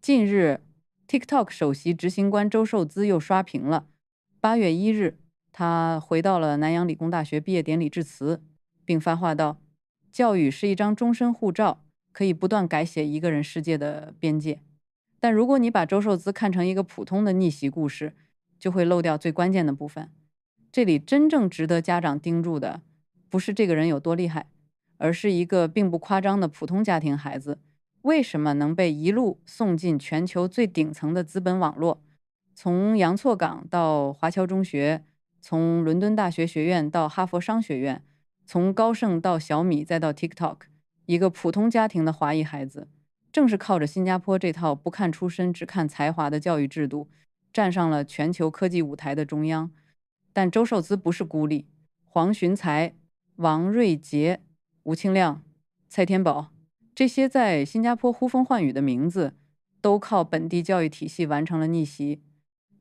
近日，TikTok 首席执行官周受资又刷屏了。8月1日，他回到了南洋理工大学毕业典礼致辞，并发话道：教育是一张终身护照，可以不断改写一个人世界的边界。但如果你把周受资看成一个普通的逆袭故事，就会漏掉最关键的部分。这里真正值得家长盯住的，不是这个人有多厉害，而是一个并不夸张的普通家庭孩子，为什么能被一路送进全球最顶层的资本网络？从洋错港到华侨中学，从伦敦大学学院到哈佛商学院，从高盛到小米再到 TikTok， 一个普通家庭的华裔孩子，正是靠着新加坡这套不看出身只看才华的教育制度，站上了全球科技舞台的中央。但周受资不是孤立，黄循财、王瑞杰、吴清亮、蔡天宝，这些在新加坡呼风唤雨的名字，都靠本地教育体系完成了逆袭。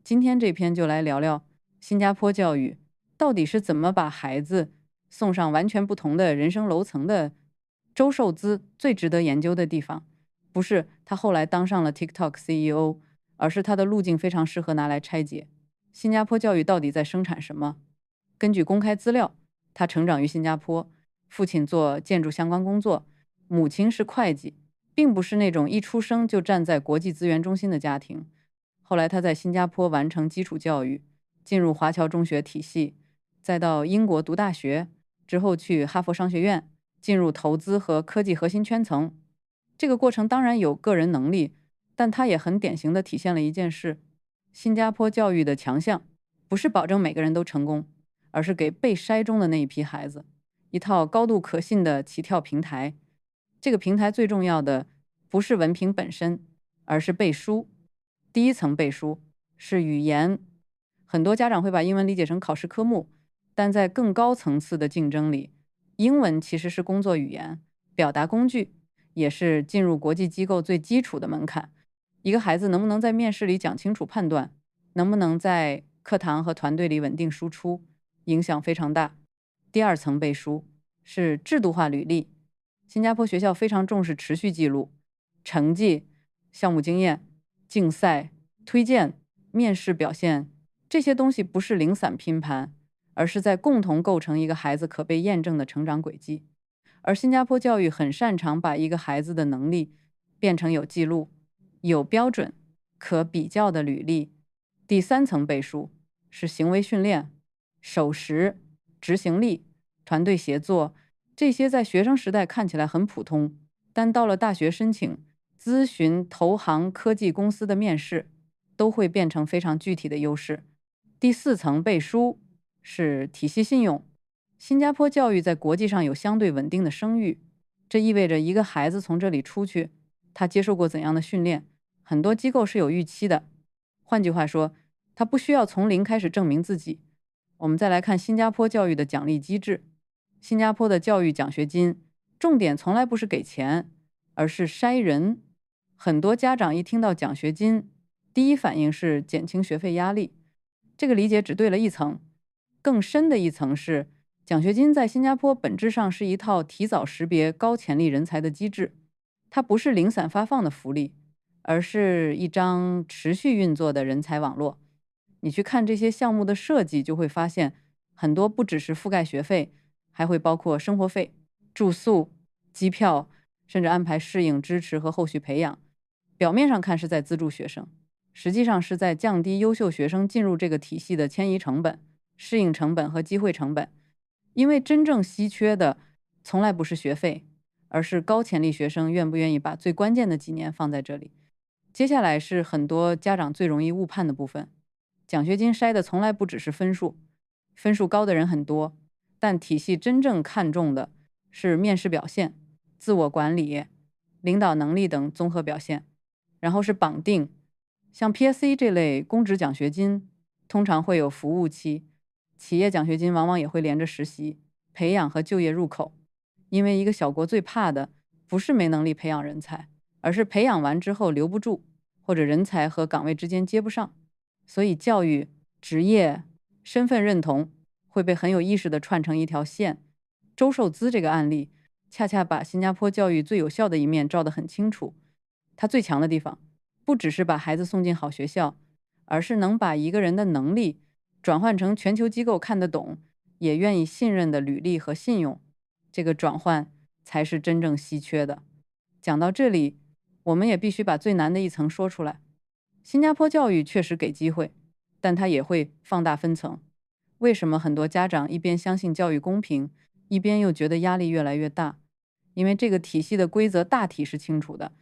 今天这篇就来聊聊新加坡教育到底是怎么把孩子送上完全不同的人生楼层的。周受资最值得研究的地方，不是他后来当上了 TikTok CEO， 而是他的路径非常适合拿来拆解。新加坡教育到底在生产什么？根据公开资料，他成长于新加坡，父亲做建筑相关工作，母亲是会计，并不是那种一出生就站在国际资源中心的家庭。后来他在新加坡完成基础教育，进入华侨中学体系，再到英国读大学，之后去哈佛商学院，进入投资和科技核心圈层。这个过程当然有个人能力，但他也很典型地体现了一件事：新加坡教育的强项不是保证每个人都成功，而是给被筛中的那一批孩子一套高度可信的起跳平台。这个平台最重要的不是文凭本身，而是背书。第一层背书是语言，很多家长会把英文理解成考试科目，但在更高层次的竞争里，英文其实是工作语言，表达工具，也是进入国际机构最基础的门槛。一个孩子能不能在面试里讲清楚判断，能不能在课堂和团队里稳定输出，影响非常大。第二层背书是制度化履历，新加坡学校非常重视持续记录，成绩、项目经验、竞赛、推荐、面试表现，这些东西不是零散拼盘，而是在共同构成一个孩子可被验证的成长轨迹。而新加坡教育很擅长把一个孩子的能力变成有记录、有标准、可比较的履历。第三层背书是行为训练、守时、执行力、团队协作，这些在学生时代看起来很普通，但到了大学申请、咨询、投行、科技公司的面试，都会变成非常具体的优势。第四层背书是体系信用。新加坡教育在国际上有相对稳定的声誉，这意味着一个孩子从这里出去，他接受过怎样的训练，很多机构是有预期的。换句话说，他不需要从零开始证明自己。我们再来看新加坡教育的奖励机制。新加坡的教育奖学金重点从来不是给钱，而是筛人。很多家长一听到奖学金，第一反应是减轻学费压力。这个理解只对了一层，更深的一层是，奖学金在新加坡本质上是一套提早识别高潜力人才的机制，它不是零散发放的福利，而是一张持续运作的人才网络。你去看这些项目的设计，就会发现很多不只是覆盖学费，还会包括生活费、住宿、机票，甚至安排适应、支持和后续培养。表面上看是在资助学生，实际上是在降低优秀学生进入这个体系的迁移成本、适应成本和机会成本。因为真正稀缺的从来不是学费，而是高潜力学生愿不愿意把最关键的几年放在这里。接下来是很多家长最容易误判的部分。奖学金筛的从来不只是分数，分数高的人很多，但体系真正看重的是面试表现、自我管理、领导能力等综合表现。然后是绑定，像 PSE 这类公职奖学金通常会有服务期，企业奖学金往往也会连着实习、培养和就业入口。因为一个小国最怕的不是没能力培养人才，而是培养完之后留不住，或者人才和岗位之间接不上。所以教育、职业、身份认同会被很有意识地串成一条线。周受资这个案例恰恰把新加坡教育最有效的一面照得很清楚。它最强的地方不只是把孩子送进好学校，而是能把一个人的能力转换成全球机构看得懂，也愿意信任的履历和信用。这个转换才是真正稀缺的。讲到这里，我们也必须把最难的一层说出来。新加坡教育确实给机会，但它也会放大分层。为什么很多家长一边相信教育公平，一边又觉得压力越来越大？因为这个体系的规则大体是清楚的，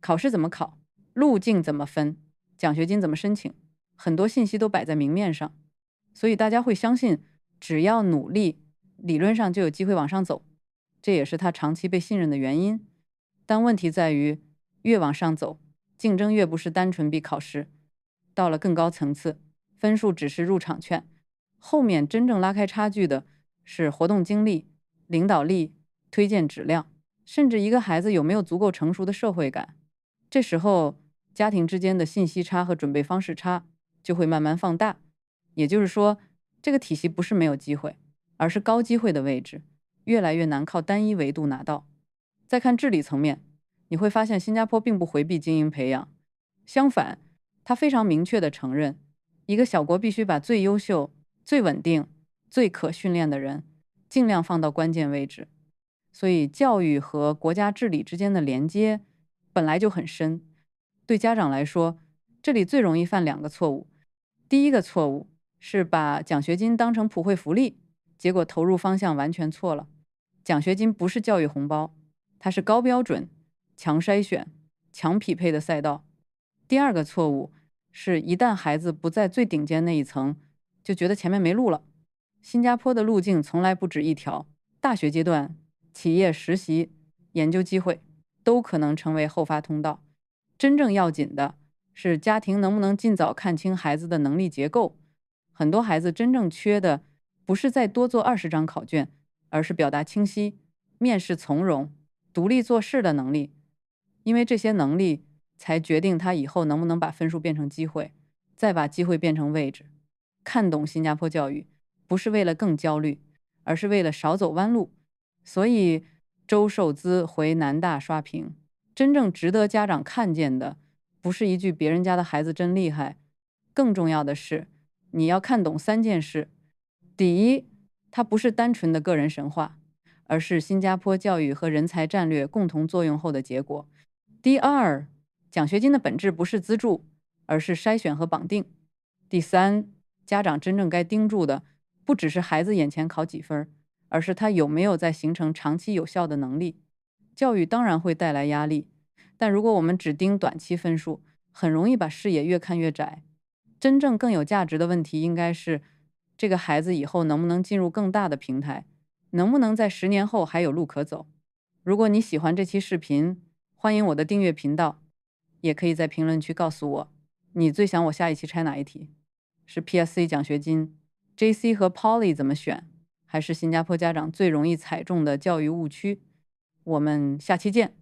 考试怎么考，路径怎么分，奖学金怎么申请，很多信息都摆在明面上，所以大家会相信，只要努力，理论上就有机会往上走。这也是他长期被信任的原因。但问题在于，越往上走，竞争越不是单纯比考试，到了更高层次，分数只是入场券，后面真正拉开差距的是活动经历、领导力、推荐质量，甚至一个孩子有没有足够成熟的社会感。这时候，家庭之间的信息差和准备方式差就会慢慢放大。也就是说，这个体系不是没有机会，而是高机会的位置，越来越难靠单一维度拿到。再看治理层面，你会发现新加坡并不回避精英培养，相反，他非常明确地承认，一个小国必须把最优秀、最稳定、最可训练的人尽量放到关键位置。所以，教育和国家治理之间的连接本来就很深。对家长来说，这里最容易犯两个错误。第一个错误是把奖学金当成普惠福利，结果投入方向完全错了。奖学金不是教育红包，它是高标准、强筛选、强匹配的赛道。第二个错误是一旦孩子不在最顶尖那一层，就觉得前面没路了。新加坡的路径从来不止一条，大学阶段、企业实习、研究机会都可能成为后发通道。真正要紧的是家庭能不能尽早看清孩子的能力结构。很多孩子真正缺的不是再多做20张考卷，而是表达清晰、面试从容、独立做事的能力。因为这些能力才决定他以后能不能把分数变成机会，再把机会变成位置。看懂新加坡教育，不是为了更焦虑，而是为了少走弯路。所以周受资回南大刷屏，真正值得家长看见的，不是一句别人家的孩子真厉害，更重要的是，你要看懂3件事。第一，它不是单纯的个人神话，而是新加坡教育和人才战略共同作用后的结果。第二，奖学金的本质不是资助，而是筛选和绑定。第三，家长真正该盯住的，不只是孩子眼前考几分，而是他有没有在形成长期有效的能力。教育当然会带来压力，但如果我们只盯短期分数，很容易把视野越看越窄。真正更有价值的问题应该是，这个孩子以后能不能进入更大的平台，能不能在10年后还有路可走。如果你喜欢这期视频，欢迎我的订阅频道，也可以在评论区告诉我，你最想我下一期拆哪一题？是 PSC 奖学金、JC 和 Poly 怎么选，还是新加坡家长最容易踩中的教育误区？我们下期见。